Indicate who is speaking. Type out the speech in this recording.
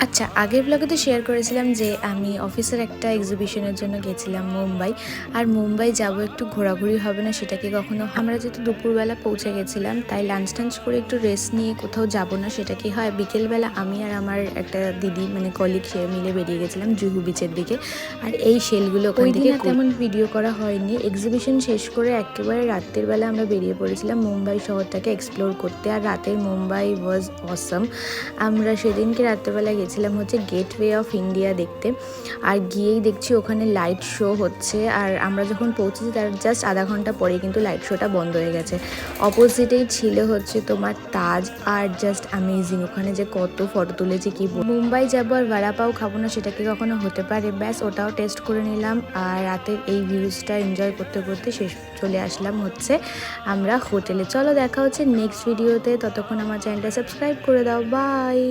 Speaker 1: আচ্ছা, আগের ব্লগে তো শেয়ার করেছিলাম যে আমি অফিসের একটা এক্সিবিশনের জন্য গেছিলাম মুম্বাই। আর মুম্বাই যাব, একটু ঘোরাঘুরি হবে না সেটা কি কখনো আমরা যেহেতু দুপুরবেলা পৌঁছে গেছিলাম, তাই লাঞ্চ টাঞ্চ করে একটু রেস্ট নিয়ে কোথাও যাব না সেটা কি হয়। বিকেলবেলা আমি আর আমার একটা দিদি মানে কলিগ সে মিলে বেরিয়ে গেছিলাম জুহু বিচের দিকে। আর এই শেলগুলো ওই দিন আর তেমন ভিডিও করা হয়নি। এক্সিবিশন শেষ করে একেবারে রাত্রের বেলা আমরা বেরিয়ে পড়েছিলাম মুম্বাই শহরটাকে এক্সপ্লোর করতে। আর রাতের মুম্বাই ওয়াজ অসাম। আমরা সেদিনকে রাত্রেবেলা গেছিলাম হচ্ছে গেটওয়ে অফ ইন্ডিয়া দেখতে। আর গিয়েই দেখছি ওখানে লাইট শো হচ্ছে। আর আমরা যখন পৌঁছেছি তার জাস্ট আধা ঘন্টা পরে কিন্তু লাইট শোটা বন্ধ হয়ে গেছে। অপোজিটেই ছিল হচ্ছে তোমার তাজ। আর জাস্ট অ্যামেজিং, ওখানে যে কত ফটো তুলেছি কি মুম্বাই যাবো আর ভাড়া পাও খাবো না সেটা কি কখনো হতে পারে। ব্যাস ওটাও টেস্ট করে নিলাম। আর রাতের এই ভিউজটা এনজয় করতে করতে শেষ চলে আসলাম হচ্ছে আমরা হোটেলে। চলো দেখা হচ্ছে নেক্সট ভিডিওতে, ততক্ষণ আমার চ্যানেলটা সাবস্ক্রাইব করে দাও। বাই।